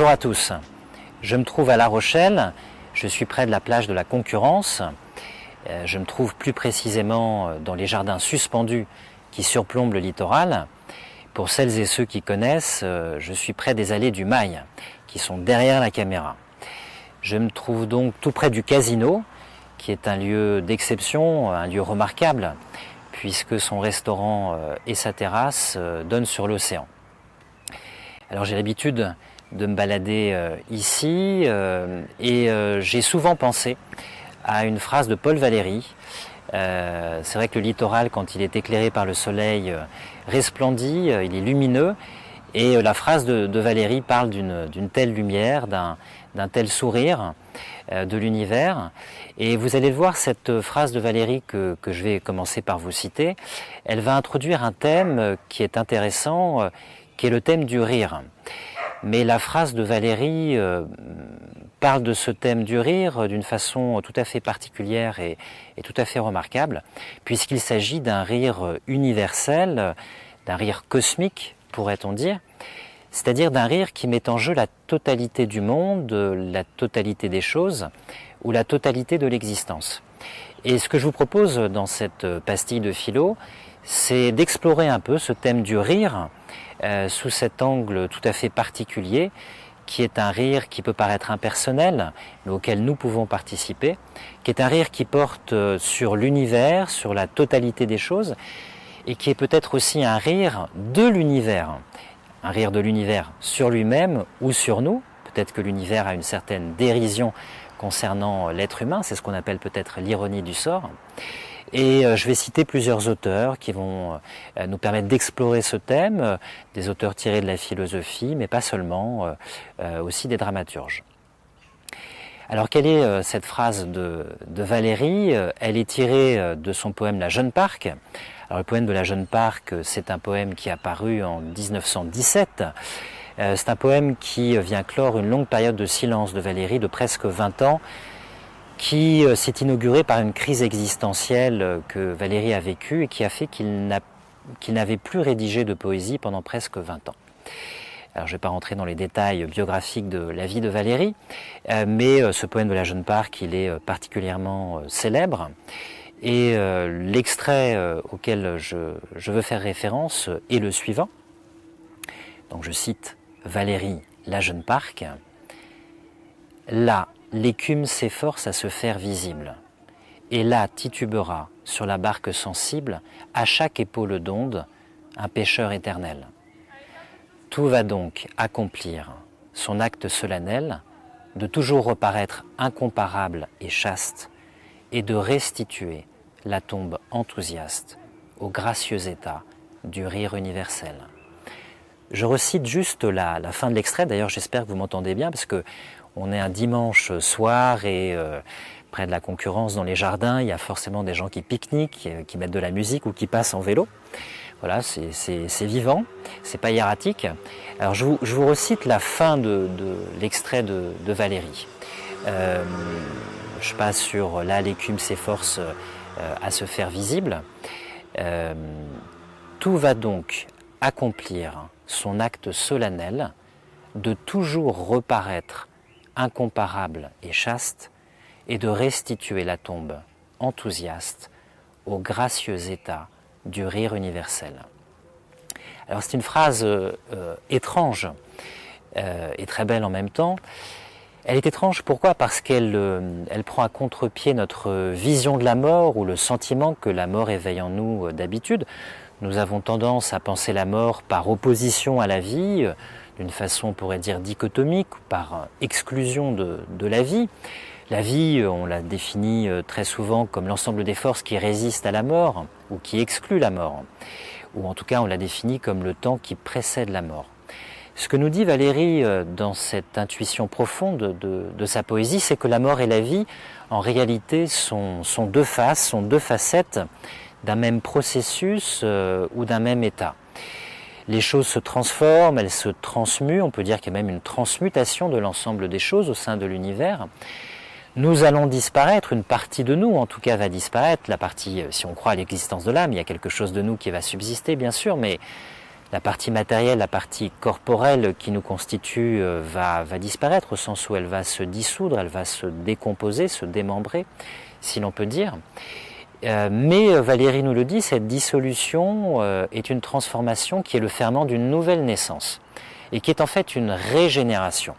Bonjour à tous, je me trouve à La Rochelle, je suis près de la plage de la Concurrence, je me trouve plus précisément dans les jardins suspendus qui surplombent le littoral. Pour celles et ceux qui connaissent, je suis près des allées du Mail, qui sont derrière la caméra. Je me trouve donc tout près du Casino, qui est un lieu d'exception, un lieu remarquable, puisque son restaurant et sa terrasse donnent sur l'océan. Alors j'ai l'habitude de me balader ici et j'ai souvent pensé à une phrase de Paul Valéry. C'est vrai que le littoral, quand il est éclairé par le soleil, resplendit, il est lumineux, et la phrase de Valéry parle d'une telle lumière, d'un tel sourire de l'univers. Et vous allez le voir, cette phrase de Valéry que je vais commencer par vous citer, elle va introduire un thème qui est intéressant, qui est le thème du rire. Mais la phrase de Valéry parle de ce thème du rire d'une façon tout à fait particulière et tout à fait remarquable, puisqu'il s'agit d'un rire universel, d'un rire cosmique, pourrait-on dire, c'est-à-dire d'un rire qui met en jeu la totalité du monde, la totalité des choses, ou la totalité de l'existence. Et ce que je vous propose dans cette pastille de philo, c'est d'explorer un peu ce thème du rire sous cet angle tout à fait particulier, qui est un rire qui peut paraître impersonnel, mais auquel nous pouvons participer, qui est un rire qui porte sur l'univers, sur la totalité des choses, et qui est peut-être aussi un rire de l'univers sur lui-même ou sur nous. Peut-être que l'univers a une certaine dérision concernant l'être humain, c'est ce qu'on appelle peut-être l'ironie du sort. Et je vais citer plusieurs auteurs qui vont nous permettre d'explorer ce thème, des auteurs tirés de la philosophie, mais pas seulement, aussi des dramaturges. Alors quelle est cette phrase de Valéry? Elle est tirée de son poème La Jeune Parque. Alors le poème de La Jeune Parque, c'est un poème qui est apparu en 1917. C'est un poème qui vient clore une longue période de silence de Valéry de presque 20 ans, qui s'est inauguré par une crise existentielle que Valéry a vécue et qui a fait qu'il n'avait plus rédigé de poésie pendant presque 20 ans. Alors je ne vais pas rentrer dans les détails biographiques de la vie de Valéry, mais ce poème de La Jeune Parque, il est particulièrement célèbre. Et l'extrait auquel je veux faire référence est le suivant. Donc je cite Valéry, La Jeune Parque. Là, l'écume s'efforce à se faire visible, et là titubera sur la barque sensible, à chaque épaule d'onde, un pêcheur éternel. Tout va donc accomplir son acte solennel, de toujours reparaître incomparable et chaste, et de restituer la tombe enthousiaste au gracieux état du rire universel. Je recite juste la fin de l'extrait, d'ailleurs j'espère que vous m'entendez bien, parce que on est un dimanche soir et près de la Concurrence dans les jardins, il y a forcément des gens qui pique-niquent, qui mettent de la musique ou qui passent en vélo. Voilà, c'est vivant, c'est pas hiératique. Alors je vous recite la fin de l'extrait de Valéry. Je passe sur là l'écume s'efforce à se faire visible. Tout va donc accomplir son acte solennel de toujours reparaître incomparable et chaste, et de restituer la tombe enthousiaste au gracieux état du rire universel. Alors c'est une phrase étrange et très belle en même temps. Elle est étrange, pourquoi? Parce qu'elle prend à contre-pied notre vision de la mort ou le sentiment que la mort éveille en nous d'habitude. Nous avons tendance à penser la mort par opposition à la vie, d'une façon, on pourrait dire, dichotomique, par exclusion de la vie. La vie, on la définit très souvent comme l'ensemble des forces qui résistent à la mort, ou qui excluent la mort. Ou en tout cas, on la définit comme le temps qui précède la mort. Ce que nous dit Valéry dans cette intuition profonde de sa poésie, c'est que la mort et la vie, en réalité, sont deux faces, sont deux facettes d'un même processus ou d'un même état. Les choses se transforment, elles se transmuent, on peut dire qu'il y a même une transmutation de l'ensemble des choses au sein de l'univers. Nous allons disparaître, une partie de nous en tout cas va disparaître, la partie, si on croit à l'existence de l'âme, il y a quelque chose de nous qui va subsister bien sûr, mais La partie matérielle, la partie corporelle qui nous constitue va disparaître au sens où elle va se dissoudre, elle va se décomposer, se démembrer, si l'on peut dire. Mais Valérie nous le dit, cette dissolution est une transformation qui est le ferment d'une nouvelle naissance et qui est en fait une régénération.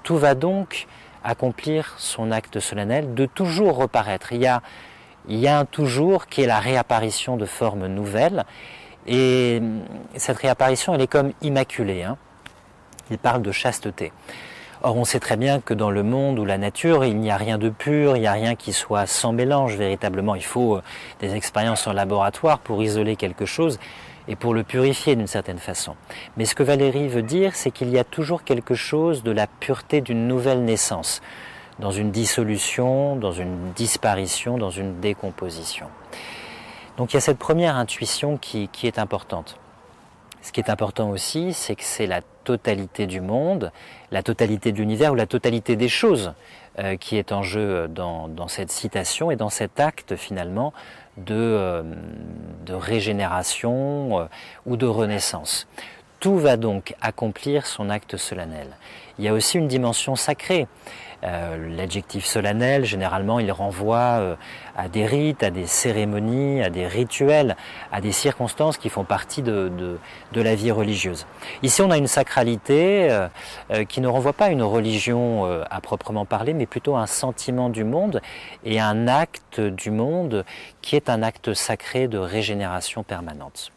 Tout va donc accomplir son acte solennel de toujours reparaître. Il y a un toujours qui est la réapparition de formes nouvelles. Et cette réapparition, elle est comme immaculée. Il parle de chasteté. Or, on sait très bien que dans le monde ou la nature, il n'y a rien de pur, il n'y a rien qui soit sans mélange véritablement. Il faut des expériences en laboratoire pour isoler quelque chose et pour le purifier d'une certaine façon. Mais ce que Valérie veut dire, c'est qu'il y a toujours quelque chose de la pureté d'une nouvelle naissance, dans une dissolution, dans une disparition, dans une décomposition. Donc il y a cette première intuition qui est importante. Ce qui est important aussi, c'est que c'est la totalité du monde, la totalité de l'univers ou la totalité des choses qui est en jeu dans cette citation et dans cet acte finalement de régénération ou de renaissance. Tout va donc accomplir son acte solennel. Il y a aussi une dimension sacrée. L'adjectif solennel, généralement, il renvoie à des rites, à des cérémonies, à des rituels, à des circonstances qui font partie de la vie religieuse. Ici, on a une sacralité qui ne renvoie pas à une religion à proprement parler, mais plutôt à un sentiment du monde et un acte du monde qui est un acte sacré de régénération permanente.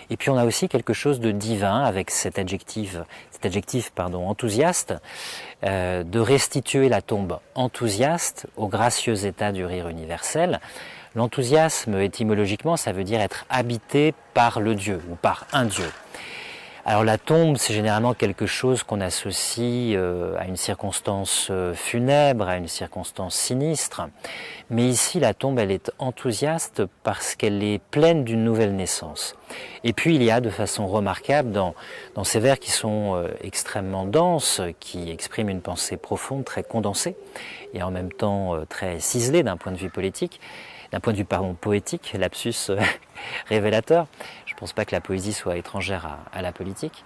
Et puis on a aussi quelque chose de divin avec cet adjectif enthousiaste, de restituer la tombe enthousiaste au gracieux état du rire universel. L'enthousiasme, étymologiquement, ça veut dire être habité par le Dieu ou par un Dieu. Alors la tombe, c'est généralement quelque chose qu'on associe à une circonstance funèbre, à une circonstance sinistre. Mais ici, la tombe, elle est enthousiaste parce qu'elle est pleine d'une nouvelle naissance. Et puis, il y a de façon remarquable dans ces vers qui sont extrêmement denses, qui expriment une pensée profonde, très condensée, et en même temps très ciselée d'un point de vue poétique, lapsus révélateur. Je ne pense pas que la poésie soit étrangère à la politique.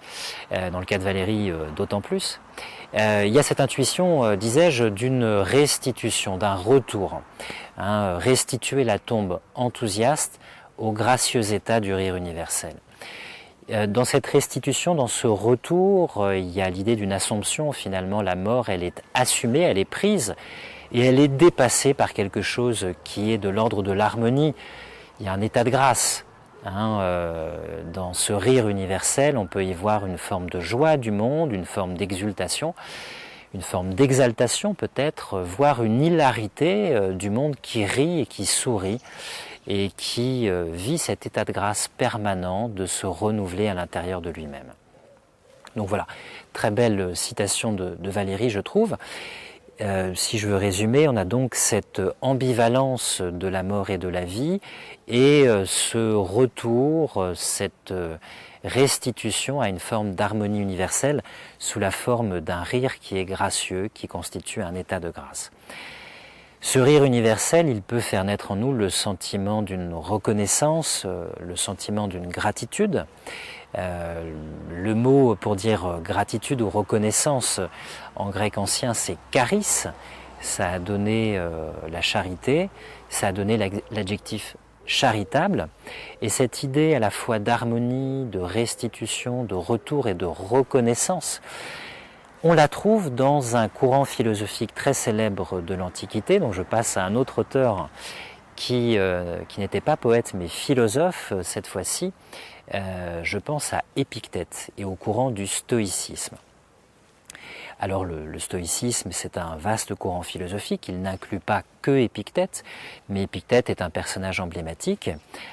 Dans le cas de Valérie, d'autant plus. Il y a cette intuition, disais-je, d'une restitution, d'un retour. Restituer la tombe enthousiaste au gracieux état du rire universel. Dans cette restitution, dans ce retour, il y a l'idée d'une assomption. Finalement, la mort, elle est assumée, elle est prise, et elle est dépassée par quelque chose qui est de l'ordre de l'harmonie. Il y a un état de grâce. Dans ce rire universel, on peut y voir une forme de joie du monde, une forme d'exultation, une forme d'exaltation peut-être, voire une hilarité du monde qui rit et qui sourit et qui vit cet état de grâce permanent de se renouveler à l'intérieur de lui-même. Donc voilà, très belle citation de Valérie, je trouve. Si je veux résumer, on a donc cette ambivalence de la mort et de la vie et ce retour, cette restitution à une forme d'harmonie universelle sous la forme d'un rire qui est gracieux, qui constitue un état de grâce. Ce rire universel, il peut faire naître en nous le sentiment d'une reconnaissance, le sentiment d'une gratitude. Le mot pour dire gratitude ou reconnaissance en grec ancien, c'est charis. Ça a donné la charité, ça a donné l'adjectif charitable. Et cette idée à la fois d'harmonie, de restitution, de retour et de reconnaissance, on la trouve dans un courant philosophique très célèbre de l'Antiquité. Donc je passe à un autre auteur qui n'était pas poète mais philosophe cette fois-ci. Je pense à Épictète et au courant du stoïcisme. Alors le stoïcisme, c'est un vaste courant philosophique, il n'inclut pas que Épictète, mais Épictète est un personnage emblématique.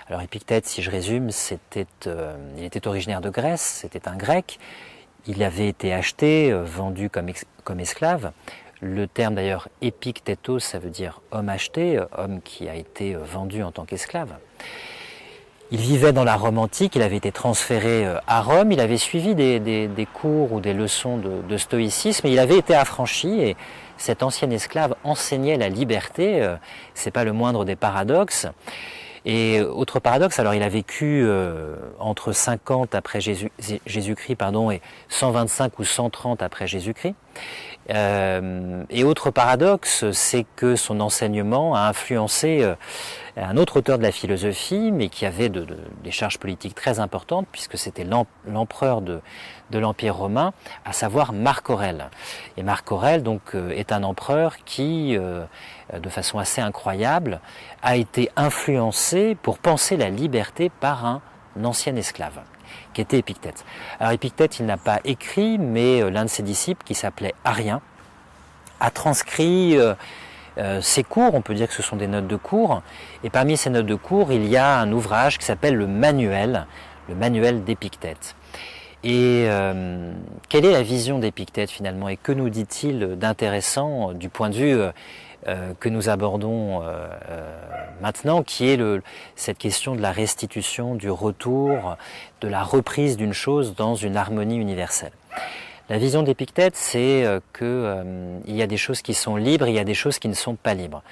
Alors Épictète, si je résume, il était originaire de Grèce, c'était un grec, il avait été acheté, vendu comme esclave. Le terme d'ailleurs épictétos, ça veut dire homme acheté, homme qui a été vendu en tant qu'esclave. Il vivait dans la Rome antique, il avait été transféré à Rome, il avait suivi des cours ou des leçons de stoïcisme, et il avait été affranchi, et cet ancien esclave enseignait la liberté, c'est pas le moindre des paradoxes. Et autre paradoxe, alors il a vécu entre 50 après Jésus-Christ et 125 ou 130 après Jésus-Christ. Et autre paradoxe, c'est que son enseignement a influencé un autre auteur de la philosophie, mais qui avait des charges politiques très importantes, puisque c'était l'empereur de l'Empire romain, à savoir Marc Aurèle. Et Marc Aurèle donc est un empereur qui, de façon assez incroyable, a été influencé pour penser la liberté par un ancien esclave, qui était Épictète. Alors Épictète, il n'a pas écrit, mais l'un de ses disciples, qui s'appelait Arien, a transcrit ses cours, on peut dire que ce sont des notes de cours, et parmi ces notes de cours, il y a un ouvrage qui s'appelle le Manuel d'Épictète. Et quelle est la vision d'Épictète finalement, et que nous dit-il d'intéressant du point de vue que nous abordons maintenant, qui est cette question de la restitution, du retour, de la reprise d'une chose dans une harmonie universelle. La vision d'Épictète, c'est qu'il y a des choses qui sont libres, il y a des choses qui ne sont pas libres.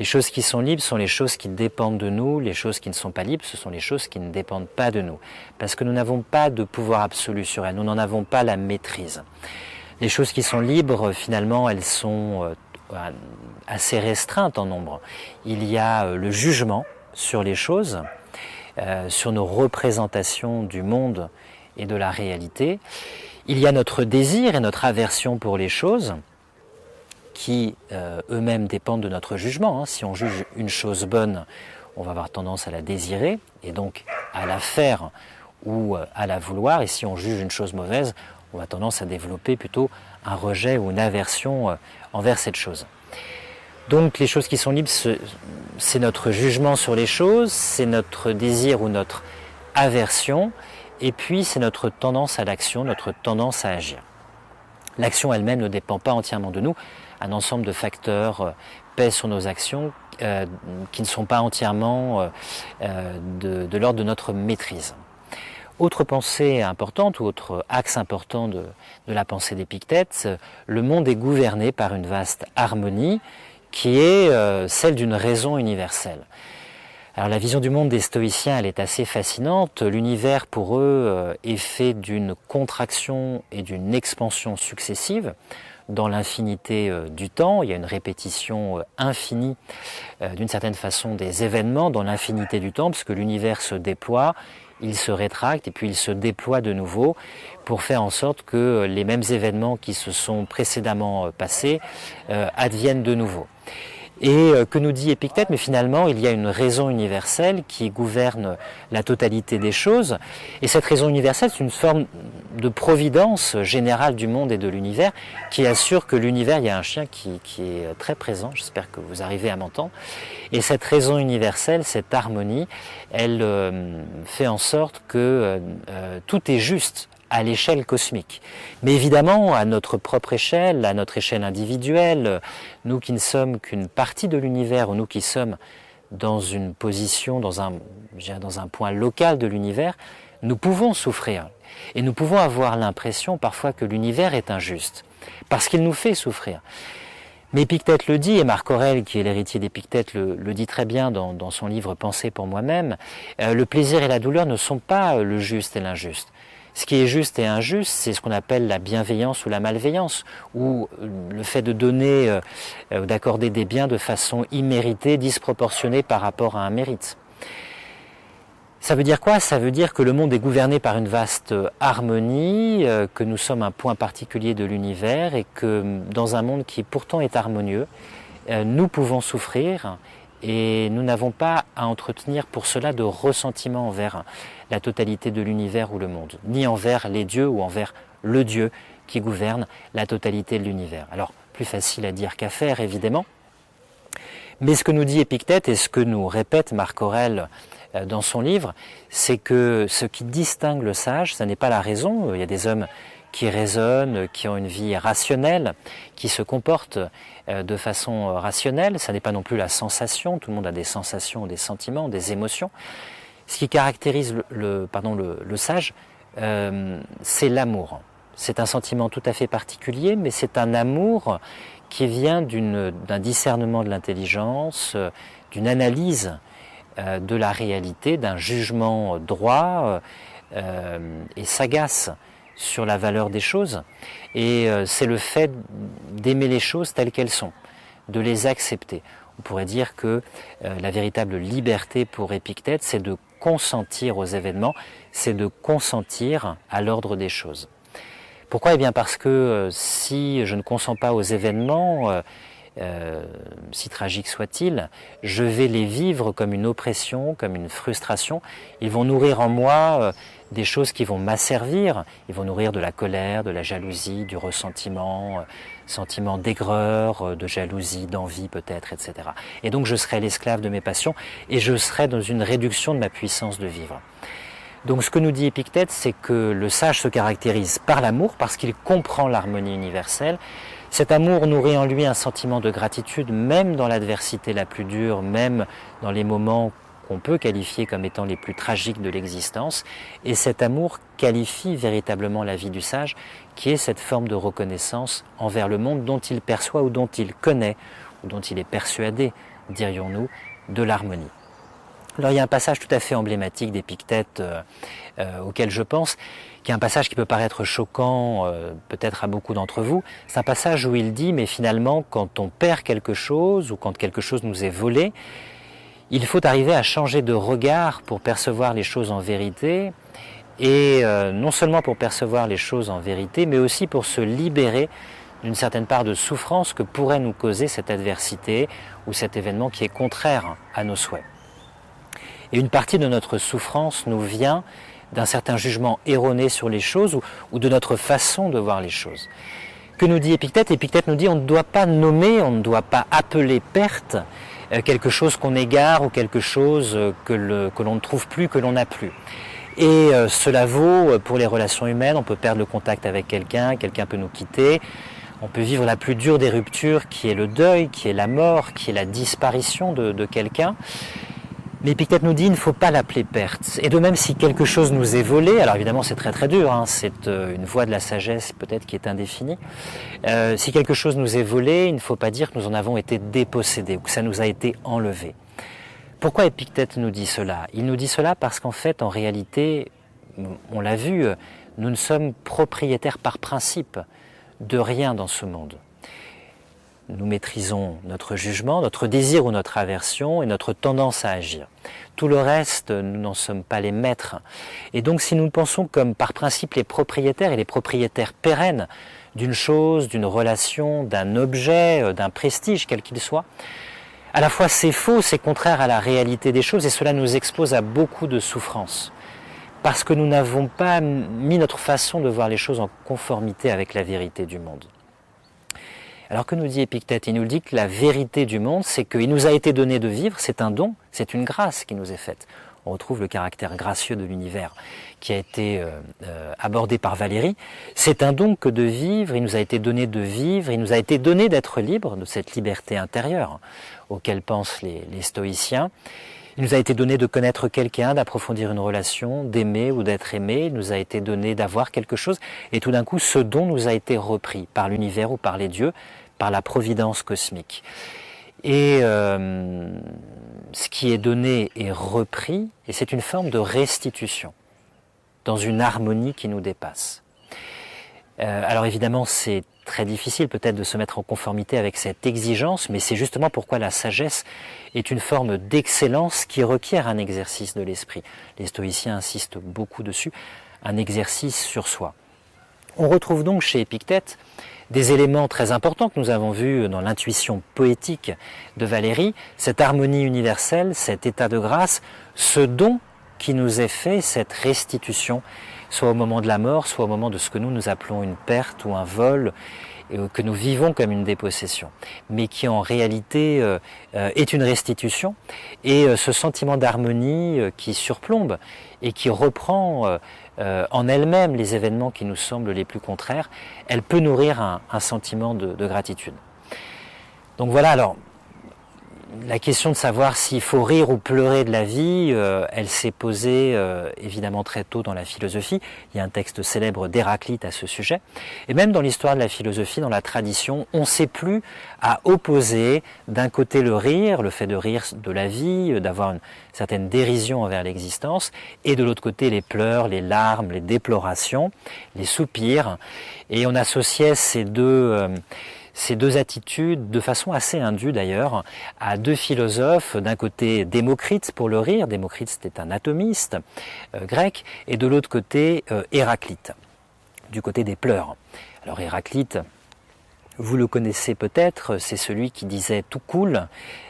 Les choses qui sont libres sont les choses qui dépendent de nous, les choses qui ne sont pas libres, ce sont les choses qui ne dépendent pas de nous. Parce que nous n'avons pas de pouvoir absolu sur elles, nous n'en avons pas la maîtrise. Les choses qui sont libres, finalement, elles sont assez restreintes en nombre. Il y a le jugement sur les choses, sur nos représentations du monde et de la réalité. Il y a notre désir et notre aversion pour les choses, qui eux-mêmes dépendent de notre jugement. Si on juge une chose bonne, on va avoir tendance à la désirer, et donc à la faire ou à la vouloir. Et si on juge une chose mauvaise, on a tendance à développer plutôt un rejet ou une aversion envers cette chose. Donc les choses qui sont libres, c'est notre jugement sur les choses, c'est notre désir ou notre aversion, et puis c'est notre tendance à l'action, notre tendance à agir. L'action elle-même ne dépend pas entièrement de nous. Un ensemble de facteurs pèsent sur nos actions qui ne sont pas entièrement de l'ordre de notre maîtrise. Autre pensée importante, ou autre axe important de la pensée d'Épictète, le monde est gouverné par une vaste harmonie qui est celle d'une raison universelle. Alors la vision du monde des stoïciens, elle est assez fascinante. L'univers pour eux est fait d'une contraction et d'une expansion successives dans l'infinité du temps. Il y a une répétition infinie d'une certaine façon des événements dans l'infinité du temps, parce que l'univers se déploie, il se rétracte et puis il se déploie de nouveau pour faire en sorte que les mêmes événements qui se sont précédemment passés adviennent de nouveau. Et que nous dit Épictète, mais finalement il y a une raison universelle qui gouverne la totalité des choses, et cette raison universelle c'est une forme de providence générale du monde et de l'univers qui assure que l'univers, il y a un chien qui est très présent, j'espère que vous arrivez à m'entendre, et cette raison universelle, cette harmonie, elle fait en sorte que tout est juste à l'échelle cosmique. Mais évidemment, à notre propre échelle, à notre échelle individuelle, nous qui ne sommes qu'une partie de l'univers, ou nous qui sommes dans une position, dans un point local de l'univers, nous pouvons souffrir. Et nous pouvons avoir l'impression parfois que l'univers est injuste, parce qu'il nous fait souffrir. Mais Épictète le dit, et Marc Aurèle, qui est l'héritier d'Épictète, le dit très bien dans son livre « Pensée pour moi-même », le plaisir et la douleur ne sont pas le juste et l'injuste. Ce qui est juste et injuste, c'est ce qu'on appelle la bienveillance ou la malveillance, ou le fait de donner, d'accorder des biens de façon imméritée, disproportionnée par rapport à un mérite. Ça veut dire quoi? Ça veut dire que le monde est gouverné par une vaste harmonie, que nous sommes un point particulier de l'univers, et que dans un monde qui pourtant est harmonieux, nous pouvons souffrir, et nous n'avons pas à entretenir pour cela de ressentiment envers la totalité de l'univers ou le monde, ni envers les dieux ou envers le Dieu qui gouverne la totalité de l'univers. Alors, plus facile à dire qu'à faire, évidemment. Mais ce que nous dit Épictète et ce que nous répète Marc Aurèle dans son livre, c'est que ce qui distingue le sage, ce n'est pas la raison. Il y a des hommes qui raisonnent, qui ont une vie rationnelle, qui se comportent de façon rationnelle. Ce n'est pas non plus la sensation. Tout le monde a des sensations, des sentiments, des émotions. Ce qui caractérise le sage, c'est l'amour. C'est un sentiment tout à fait particulier, mais c'est un amour qui vient d'un discernement de l'intelligence, d'une analyse de la réalité, d'un jugement droit et sagace sur la valeur des choses. Et c'est le fait d'aimer les choses telles qu'elles sont, de les accepter. On pourrait dire que la véritable liberté pour Épictète, c'est de consentir aux événements, c'est de consentir à l'ordre des choses. Pourquoi? Eh bien parce que si je ne consens pas aux événements, si tragiques soient-ils, je vais les vivre comme une oppression, comme une frustration. Ils vont nourrir en moi des choses qui vont m'asservir. Ils vont nourrir de la colère, de la jalousie, du ressentiment, sentiment d'aigreur, de jalousie, d'envie peut-être, etc. Et donc je serai l'esclave de mes passions et je serai dans une réduction de ma puissance de vivre. Donc ce que nous dit Épictète, c'est que le sage se caractérise par l'amour, parce qu'il comprend l'harmonie universelle. Cet amour nourrit en lui un sentiment de gratitude, même dans l'adversité la plus dure, même dans les moments qu'on peut qualifier comme étant les plus tragiques de l'existence. Et cet amour qualifie véritablement la vie du sage, qui est cette forme de reconnaissance envers le monde dont il perçoit ou dont il connaît, ou dont il est persuadé, dirions-nous, de l'harmonie. Alors il y a un passage tout à fait emblématique d'Épictète auquel je pense, qui est un passage qui peut paraître choquant peut-être à beaucoup d'entre vous. C'est un passage où il dit, mais finalement quand on perd quelque chose ou quand quelque chose nous est volé, il faut arriver à changer de regard pour percevoir les choses en vérité, et non seulement pour percevoir les choses en vérité, mais aussi pour se libérer d'une certaine part de souffrance que pourrait nous causer cette adversité ou cet événement qui est contraire à nos souhaits. Et une partie de notre souffrance nous vient d'un certain jugement erroné sur les choses ou de notre façon de voir les choses. Que nous dit Épictète? Épictète nous dit on ne doit pas nommer, on ne doit pas appeler perte quelque chose qu'on égare ou quelque chose que l'on ne trouve plus, que l'on n'a plus. Et cela vaut pour les relations humaines. On peut perdre le contact avec quelqu'un, quelqu'un peut nous quitter. On peut vivre la plus dure des ruptures qui est le deuil, qui est la mort, qui est la disparition de quelqu'un. Mais Épictète nous dit il ne faut pas l'appeler perte. Et de même, si quelque chose nous est volé, alors évidemment c'est très très dur, c'est une voie de la sagesse peut-être qui est indéfinie. Si quelque chose nous est volé, il ne faut pas dire que nous en avons été dépossédés ou que ça nous a été enlevé. Pourquoi Épictète nous dit cela? Il nous dit cela parce qu'en fait, en réalité, on l'a vu, nous ne sommes propriétaires par principe de rien dans ce monde. Nous maîtrisons notre jugement, notre désir ou notre aversion et notre tendance à agir. Tout le reste, nous n'en sommes pas les maîtres. Et donc si nous pensons comme par principe les propriétaires et les propriétaires pérennes d'une chose, d'une relation, d'un objet, d'un prestige, quel qu'il soit, à la fois c'est faux, c'est contraire à la réalité des choses et cela nous expose à beaucoup de souffrances. Parce que nous n'avons pas mis notre façon de voir les choses en conformité avec la vérité du monde. Alors que nous dit Épictète? Il nous dit que la vérité du monde, c'est qu'il nous a été donné de vivre, c'est un don, c'est une grâce qui nous est faite. On retrouve le caractère gracieux de l'univers qui a été abordé par Valérie. C'est un don que de vivre, il nous a été donné de vivre, il nous a été donné d'être libre, de cette liberté intérieure auquel pensent les stoïciens. Il nous a été donné de connaître quelqu'un, d'approfondir une relation, d'aimer ou d'être aimé. Il nous a été donné d'avoir quelque chose. Et tout d'un coup, ce don nous a été repris par l'univers ou par les dieux, par la providence cosmique. Et ce qui est donné est repris, et c'est une forme de restitution, dans une harmonie qui nous dépasse. Alors évidemment, c'est très difficile peut-être de se mettre en conformité avec cette exigence, mais c'est justement pourquoi la sagesse est une forme d'excellence qui requiert un exercice de l'esprit. Les stoïciens insistent beaucoup dessus, un exercice sur soi. On retrouve donc chez Épictète des éléments très importants que nous avons vus dans l'intuition poétique de Valérie, cette harmonie universelle, cet état de grâce, ce don qui nous est fait, cette restitution, soit au moment de la mort, soit au moment de ce que nous appelons une perte ou un vol, et que nous vivons comme une dépossession, mais qui en réalité est une restitution, et ce sentiment d'harmonie qui surplombe et qui reprend en elle-même les événements qui nous semblent les plus contraires, elle peut nourrir un sentiment de gratitude. Donc voilà, alors, La question de savoir s'il faut rire ou pleurer de la vie, elle s'est posée évidemment très tôt dans la philosophie. Il y a un texte célèbre d'Héraclite à ce sujet. Et même dans l'histoire de la philosophie, dans la tradition, on ne sait plus à opposer d'un côté le rire, le fait de rire de la vie, d'avoir une certaine dérision envers l'existence, et de l'autre côté les pleurs, les larmes, les déplorations, les soupirs. Et on associait ces deux attitudes, de façon assez indue d'ailleurs, à deux philosophes, d'un côté Démocrite pour le rire, Démocrite c'était un atomiste grec, et de l'autre côté Héraclite, du côté des pleurs. Alors Héraclite, vous le connaissez peut-être, c'est celui qui disait tout coule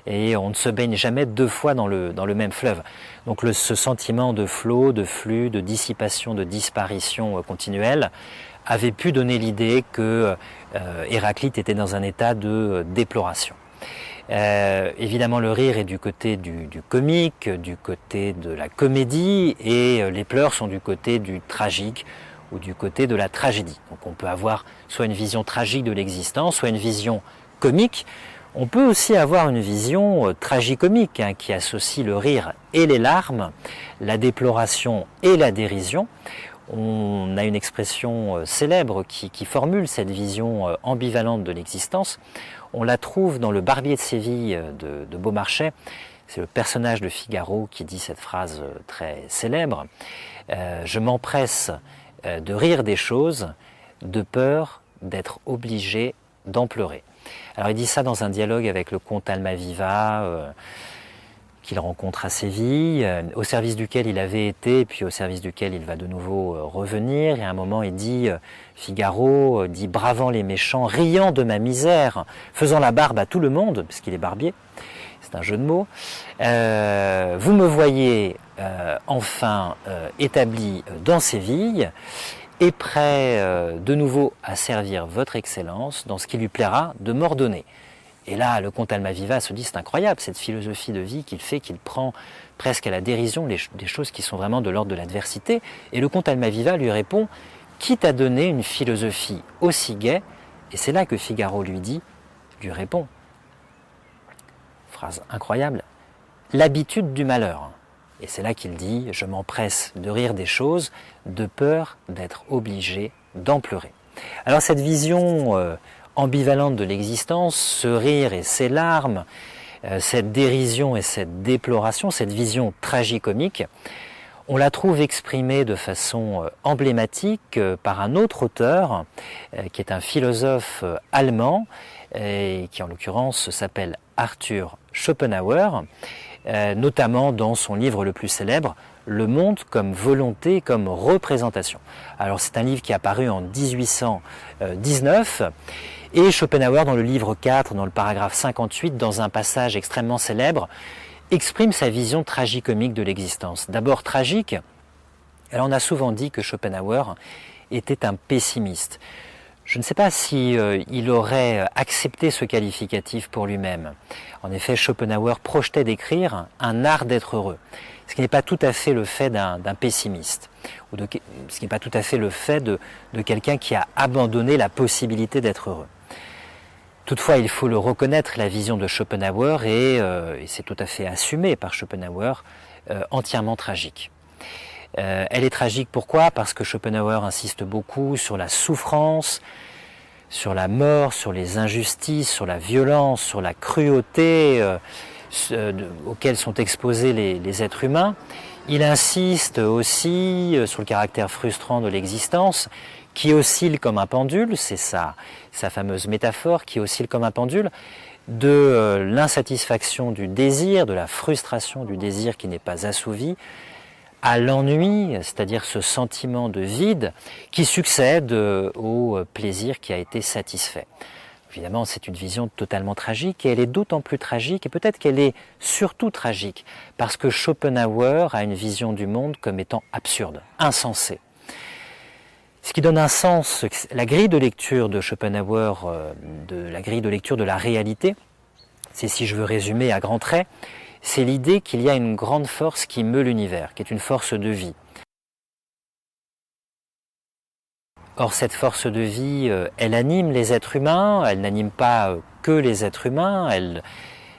et on ne se baigne jamais deux fois dans le même fleuve. Donc ce sentiment de flot, de flux, de dissipation, de disparition continuelle avait pu donner l'idée que Héraclite était dans un état de déploration. Évidemment le rire est du côté du comique, du côté de la comédie, et les pleurs sont du côté du tragique ou du côté de la tragédie. Donc on peut avoir soit une vision tragique de l'existence, soit une vision comique. On peut aussi avoir une vision tragicomique qui associe le rire et les larmes, la déploration et la dérision. On a une expression célèbre qui formule cette vision ambivalente de l'existence. On la trouve dans le Barbier de Séville de Beaumarchais. C'est le personnage de Figaro qui dit cette phrase très célèbre. Je m'empresse de rire des choses, de peur d'être obligé d'en pleurer. Alors il dit ça dans un dialogue avec le comte Almaviva, qu'il rencontre à Séville, au service duquel il avait été, puis au service duquel il va de nouveau revenir. Et à un moment, il dit, Figaro dit, bravant les méchants, riant de ma misère, faisant la barbe à tout le monde, puisqu'il est barbier, c'est un jeu de mots. Vous me voyez enfin établi dans Séville, et prêt de nouveau à servir votre Excellence dans ce qui lui plaira de m'ordonner. Et là, le comte Almaviva se dit, c'est incroyable, cette philosophie de vie qu'il fait, qu'il prend presque à la dérision des choses qui sont vraiment de l'ordre de l'adversité. Et le comte Almaviva lui répond, qui t'a donné une philosophie aussi gaie? Et c'est là que Figaro lui répond, phrase incroyable, l'habitude du malheur. Et c'est là qu'il dit, je m'empresse de rire des choses, de peur d'être obligé d'en pleurer. Alors cette vision ambivalente de l'existence, ce rire et ces larmes, cette dérision et cette déploration, cette vision tragicomique, on la trouve exprimée de façon emblématique par un autre auteur, qui est un philosophe allemand, et qui en l'occurrence s'appelle Arthur Schopenhauer, notamment dans son livre le plus célèbre, Le monde comme volonté, comme représentation. Alors c'est un livre qui est apparu en 1819, et Schopenhauer, dans le livre 4, dans le paragraphe 58, dans un passage extrêmement célèbre, exprime sa vision tragicomique de l'existence. D'abord tragique, alors on a souvent dit que Schopenhauer était un pessimiste. Je ne sais pas si il aurait accepté ce qualificatif pour lui-même. En effet, Schopenhauer projetait d'écrire un art d'être heureux, ce qui n'est pas tout à fait le fait d'un pessimiste, ou ce qui n'est pas tout à fait le fait de quelqu'un qui a abandonné la possibilité d'être heureux. Toutefois, il faut le reconnaître, la vision de Schopenhauer et c'est tout à fait assumé par Schopenhauer, entièrement tragique. Elle est tragique pourquoi? Parce que Schopenhauer insiste beaucoup sur la souffrance, sur la mort, sur les injustices, sur la violence, sur la cruauté auxquelles sont exposés les êtres humains. Il insiste aussi sur le caractère frustrant de l'existence, qui oscille comme un pendule, c'est sa fameuse métaphore, qui oscille comme un pendule, de l'insatisfaction du désir, de la frustration du désir qui n'est pas assouvi, à l'ennui, c'est-à-dire ce sentiment de vide qui succède au plaisir qui a été satisfait. Évidemment, c'est une vision totalement tragique, et elle est d'autant plus tragique, et peut-être qu'elle est surtout tragique, parce que Schopenhauer a une vision du monde comme étant absurde, insensée. Ce qui donne un sens, la grille de lecture de Schopenhauer, la grille de lecture de la réalité, c'est, si je veux résumer à grands traits, c'est l'idée qu'il y a une grande force qui meut l'univers, qui est une force de vie. Or, cette force de vie, elle anime les êtres humains, elle n'anime pas que les êtres humains,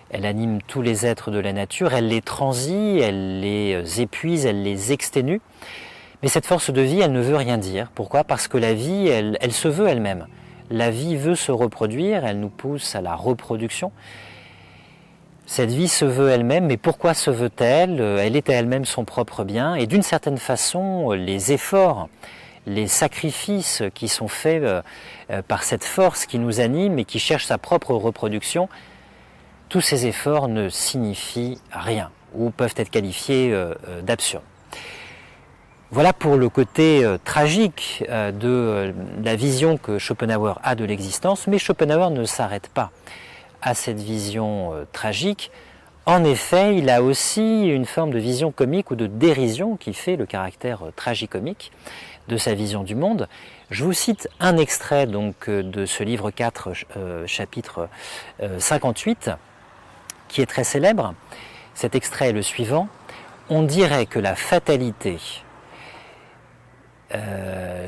elle anime tous les êtres de la nature, elle les transit, elle les épuise, elle les exténue. Mais cette force de vie, elle ne veut rien dire. Pourquoi? Parce que la vie, elle se veut elle-même. La vie veut se reproduire, elle nous pousse à la reproduction. Cette vie se veut elle-même, mais pourquoi se veut-elle? Elle est à elle-même son propre bien, et d'une certaine façon, les efforts, les sacrifices qui sont faits par cette force qui nous anime et qui cherche sa propre reproduction, tous ces efforts ne signifient rien, ou peuvent être qualifiés d'absurdes. Voilà pour le côté tragique de la vision que Schopenhauer a de l'existence, mais Schopenhauer ne s'arrête pas à cette vision tragique. En effet, il a aussi une forme de vision comique ou de dérision qui fait le caractère tragicomique de sa vision du monde. Je vous cite un extrait donc de ce livre 4, chapitre 58, qui est très célèbre. Cet extrait est le suivant. On dirait que la fatalité,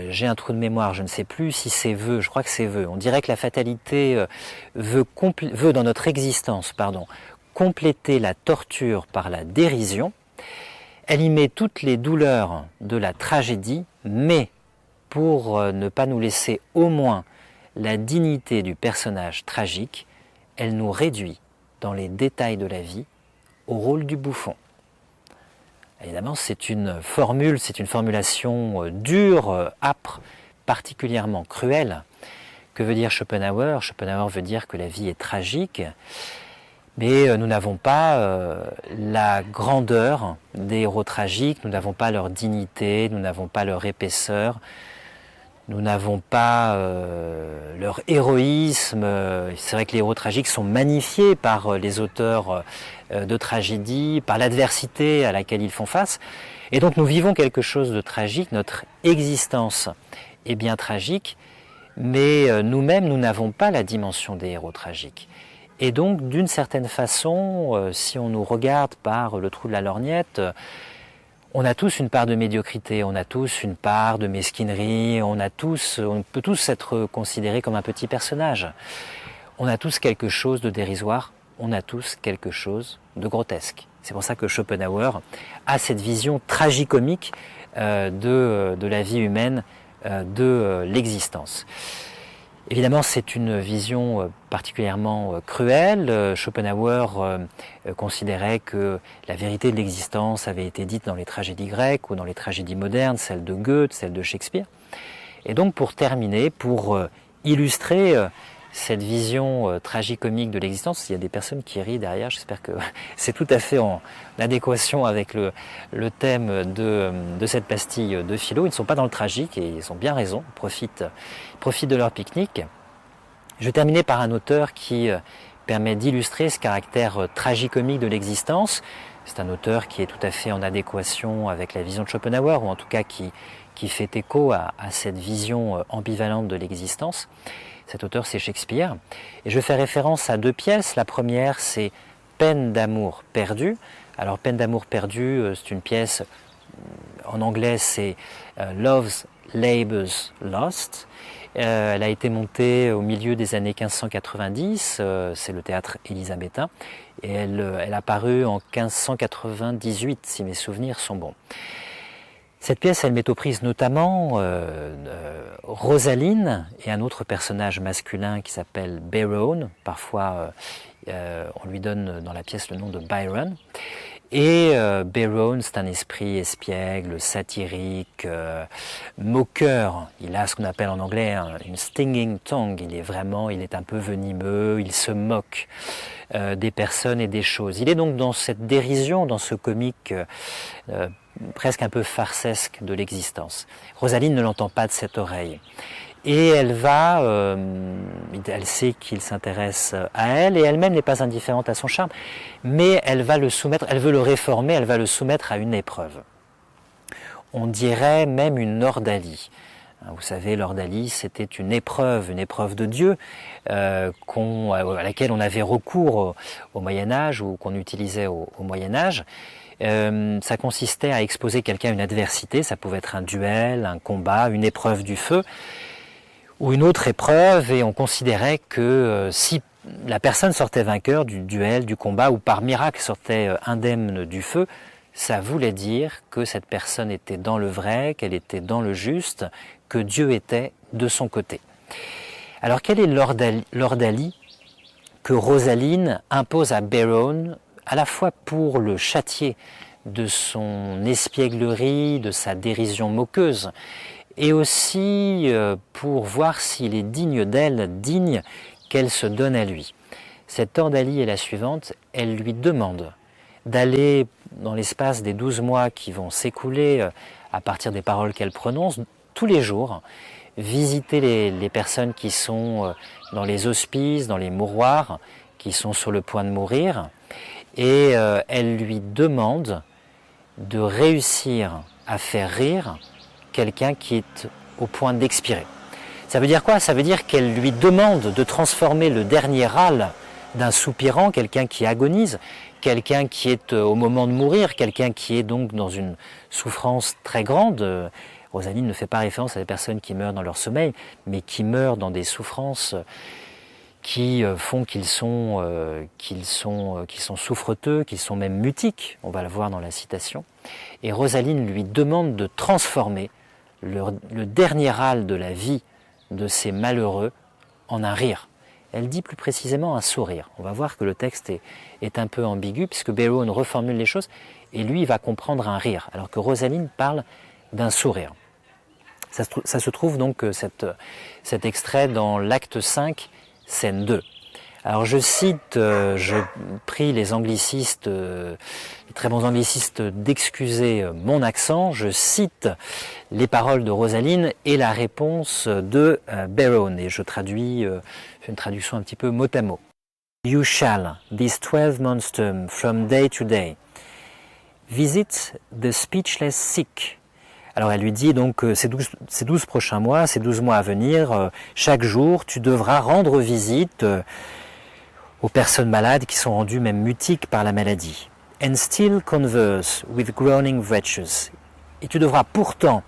j'ai un trou de mémoire, je ne sais plus si c'est vœu, je crois que c'est vœu. On dirait que la fatalité veut dans notre existence, compléter la torture par la dérision. Elle y met toutes les douleurs de la tragédie, mais pour ne pas nous laisser au moins la dignité du personnage tragique, elle nous réduit dans les détails de la vie au rôle du bouffon. Évidemment, c'est une formulation dure, âpre, particulièrement cruelle. Que veut dire Schopenhauer? Schopenhauer veut dire que la vie est tragique, mais nous n'avons pas la grandeur des héros tragiques, nous n'avons pas leur dignité, nous n'avons pas leur épaisseur, nous n'avons pas leur héroïsme. C'est vrai que les héros tragiques sont magnifiés par les auteurs de tragédie, par l'adversité à laquelle ils font face. Et donc nous vivons quelque chose de tragique, notre existence est bien tragique, mais nous-mêmes, nous n'avons pas la dimension des héros tragiques. Et donc, d'une certaine façon, si on nous regarde par le trou de la lorgnette, on a tous une part de médiocrité, on a tous une part de mesquinerie, on peut tous être considérés comme un petit personnage. On a tous quelque chose de dérisoire, on a tous quelque chose de grotesque. C'est pour ça que Schopenhauer a cette vision tragicomique de la vie humaine, de l'existence. Évidemment, c'est une vision particulièrement cruelle. Schopenhauer considérait que la vérité de l'existence avait été dite dans les tragédies grecques ou dans les tragédies modernes, celles de Goethe, celles de Shakespeare. Et donc, pour terminer, pour illustrer cette vision tragicomique de l'existence, il y a des personnes qui rient derrière, j'espère que c'est tout à fait en adéquation avec le thème de cette pastille de philo. Ils ne sont pas dans le tragique et ils ont bien raison, ils profitent de leur pique-nique. Je vais terminer par un auteur qui permet d'illustrer ce caractère tragicomique de l'existence. C'est un auteur qui est tout à fait en adéquation avec la vision de Schopenhauer, ou en tout cas qui fait écho à cette vision ambivalente de l'existence. Cet auteur, c'est Shakespeare. Et je fais référence à deux pièces. La première, c'est Peine d'amour perdue. Alors, Peine d'amour perdue, c'est une pièce, en anglais, c'est Love's Labours Lost. Elle a été montée au milieu des années 1590, c'est le théâtre élisabétain, et elle a paru en 1598, si mes souvenirs sont bons. Cette pièce, elle met aux prises notamment Rosaline et un autre personnage masculin qui s'appelle Byron. Parfois, on lui donne dans la pièce le nom de Byron. Et Byron, c'est un esprit espiègle, satirique, moqueur. Il a ce qu'on appelle en anglais une stinging tongue. Il est un peu venimeux, il se moque des personnes et des choses. Il est donc dans cette dérision, dans ce comique presque un peu farcesque de l'existence. Rosaline ne l'entend pas de cette oreille. Et elle sait qu'il s'intéresse à elle, et elle-même n'est pas indifférente à son charme, mais elle veut le réformer, elle va le soumettre à une épreuve. On dirait même une ordalie. Vous savez, l'ordalie, c'était une épreuve de Dieu, à laquelle on avait recours au Moyen-Âge, ou qu'on utilisait au Moyen-Âge. Ça consistait à exposer quelqu'un à une adversité, ça pouvait être un duel, un combat, une épreuve du feu, ou une autre épreuve, et on considérait que si la personne sortait vainqueur du duel, du combat, ou par miracle sortait indemne du feu, ça voulait dire que cette personne était dans le vrai, qu'elle était dans le juste, que Dieu était de son côté. Alors quel est l'ordalie que Rosaline impose à Beroun, à la fois pour le châtier de son espièglerie, de sa dérision moqueuse, et aussi pour voir s'il est digne d'elle, digne qu'elle se donne à lui. Cette ordalie est la suivante, elle lui demande d'aller, dans l'espace des 12 mois qui vont s'écouler à partir des paroles qu'elle prononce, tous les jours, visiter les personnes qui sont dans les hospices, dans les mouroirs, qui sont sur le point de mourir, et elle lui demande de réussir à faire rire quelqu'un qui est au point d'expirer. Ça veut dire quoi? Ça veut dire qu'elle lui demande de transformer le dernier râle d'un soupirant, quelqu'un qui agonise, quelqu'un qui est au moment de mourir, quelqu'un qui est donc dans une souffrance très grande. Rosaline ne fait pas référence à des personnes qui meurent dans leur sommeil, mais qui meurent dans des souffrances qui font qu'ils sont souffreteux, qu'ils sont même mutiques, on va le voir dans la citation. Et Rosaline lui demande de transformer le dernier râle de la vie de ces malheureux en un rire. Elle dit plus précisément un sourire. On va voir que le texte est un peu ambigu, puisque Beroun reformule les choses, et lui il va comprendre un rire, alors que Rosaline parle d'un sourire. Ça se trouve donc cet extrait dans l'acte 5, scène 2. Alors je cite, je prie les anglicistes, les très bons anglicistes d'excuser mon accent, je cite les paroles de Rosaline et la réponse de Beroun, et je traduis, fais une traduction un petit peu mot à mot. You shall, these 12 months from day to day, visit the speechless sick. Alors elle lui dit donc ces 12 prochains mois, ces 12 mois à venir, chaque jour tu devras rendre visite aux personnes malades qui sont rendues même mutiques par la maladie. And still converse with groaning wretches. Et tu devras pourtant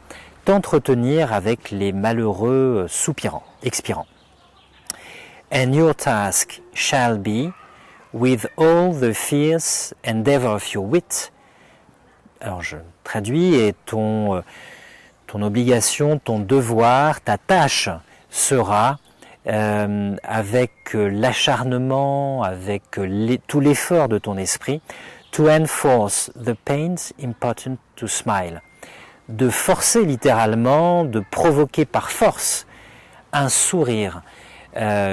t'entretenir avec les malheureux soupirants, expirants. And your task shall be, with all the fierce endeavor of your wit. Alors je traduis, et ton obligation, ton devoir, ta tâche sera avec l'acharnement, avec tout l'effort de ton esprit, to enforce the pains important to smile, de forcer littéralement, de provoquer par force un sourire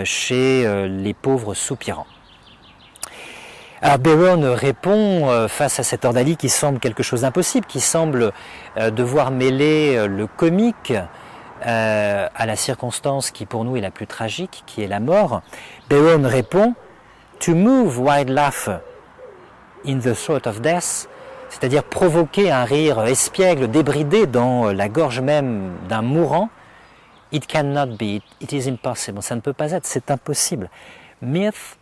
chez les pauvres soupirants. Alors Beroun répond face à cette ordalie qui semble quelque chose d'impossible, qui semble devoir mêler le comique à la circonstance qui pour nous est la plus tragique, qui est la mort. Beroun répond « To move wild laughter in the throat of death », c'est-à-dire provoquer un rire espiègle, débridé dans la gorge même d'un mourant. « It cannot be, it is impossible », ça ne peut pas être, c'est impossible. « Mirth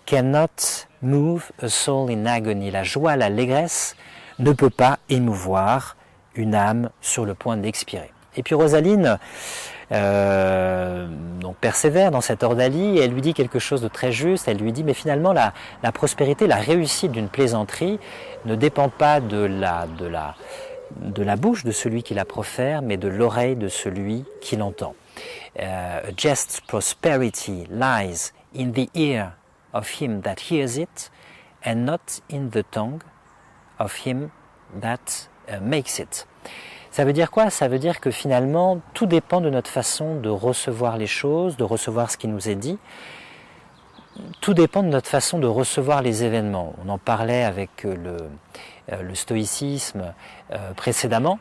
cannot move a soul in agony », la joie, l'allégresse ne peut pas émouvoir une âme sur le point d'expirer. Et puis Rosaline donc persévère dans cette ordalie, et elle lui dit quelque chose de très juste. Elle lui dit mais finalement la prospérité, la réussite d'une plaisanterie ne dépend pas de la bouche de celui qui la profère, mais de l'oreille de celui qui l'entend. A jest prosperity lies in the ear of him that hears it, and not in the tongue of him that makes it. Ça veut dire quoi? Ça veut dire que finalement, tout dépend de notre façon de recevoir les choses, de recevoir ce qui nous est dit. Tout dépend de notre façon de recevoir les événements. On en parlait avec le stoïcisme précédemment.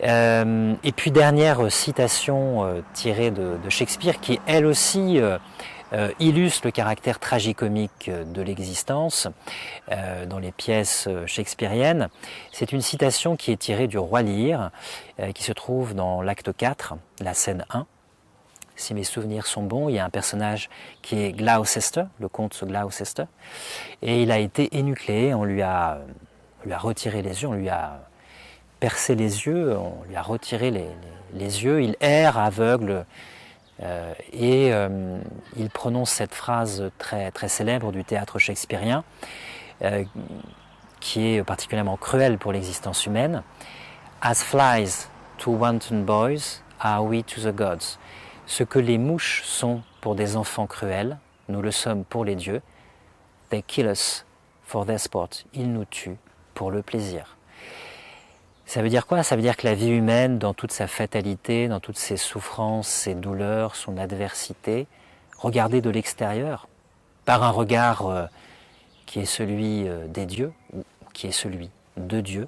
Et puis dernière citation tirée de Shakespeare qui elle aussi illustre le caractère tragicomique de l'existence dans les pièces shakespeariennes. C'est une citation qui est tirée du Roi Lear, qui se trouve dans l'acte 4, la scène 1. Si mes souvenirs sont bons, il y a un personnage qui est Gloucester, le comte Gloucester, et il a été énucléé, on lui a retiré les yeux, on lui a percé les yeux, on lui a retiré les yeux, il erre aveugle Il prononce cette phrase très, très célèbre du théâtre shakespearien, qui est particulièrement cruelle pour l'existence humaine. As flies to wanton boys are we to the gods. Ce que les mouches sont pour des enfants cruels, nous le sommes pour les dieux. They kill us for their sport. Ils nous tuent pour le plaisir. Ça veut dire quoi? Ça veut dire que la vie humaine, dans toute sa fatalité, dans toutes ses souffrances, ses douleurs, son adversité, regardée de l'extérieur, par un regard qui est celui des dieux, ou qui est celui de Dieu,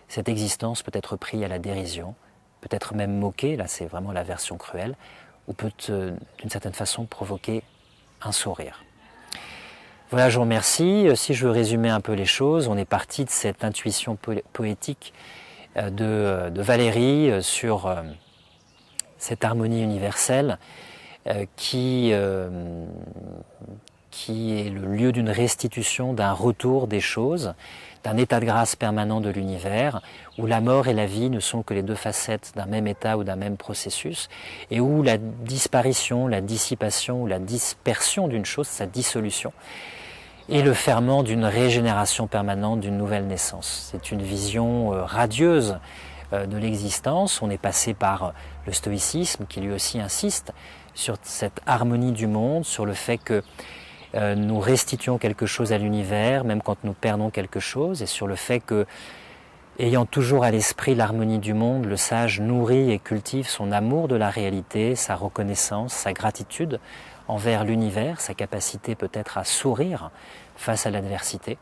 cette existence peut être prise à la dérision, peut être même moquée, là c'est vraiment la version cruelle, ou peut d'une certaine façon provoquer un sourire. Voilà, je vous remercie. Si je veux résumer un peu les choses, on est parti de cette intuition poétique de Valérie sur cette harmonie universelle qui est le lieu d'une restitution, d'un retour des choses, d'un état de grâce permanent de l'univers, où la mort et la vie ne sont que les deux facettes d'un même état ou d'un même processus, et où la disparition, la dissipation ou la dispersion d'une chose, sa dissolution, est le ferment d'une régénération permanente, d'une nouvelle naissance. C'est une vision radieuse de l'existence. On est passé par le stoïcisme qui lui aussi insiste sur cette harmonie du monde, sur le fait que nous restituons quelque chose à l'univers, même quand nous perdons quelque chose, et sur le fait que, ayant toujours à l'esprit l'harmonie du monde, le sage nourrit et cultive son amour de la réalité, sa reconnaissance, sa gratitude envers l'univers, sa capacité peut-être à sourire face à l'adversité.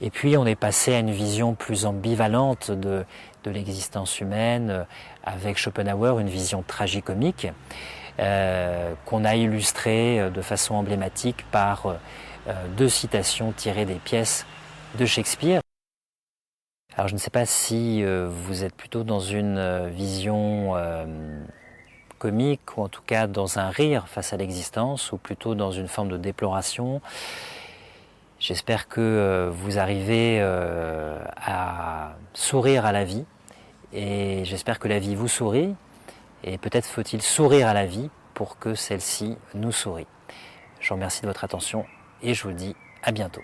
Et puis on est passé à une vision plus ambivalente de l'existence humaine, avec Schopenhauer, une vision tragicomique, qu'on a illustrée de façon emblématique par deux citations tirées des pièces de Shakespeare. Alors je ne sais pas si vous êtes plutôt dans une vision comique, ou en tout cas dans un rire face à l'existence, ou plutôt dans une forme de déploration. J'espère que vous arrivez à sourire à la vie, et j'espère que la vie vous sourit, et peut-être faut-il sourire à la vie pour que celle-ci nous sourit. Je vous remercie de votre attention, et je vous dis à bientôt.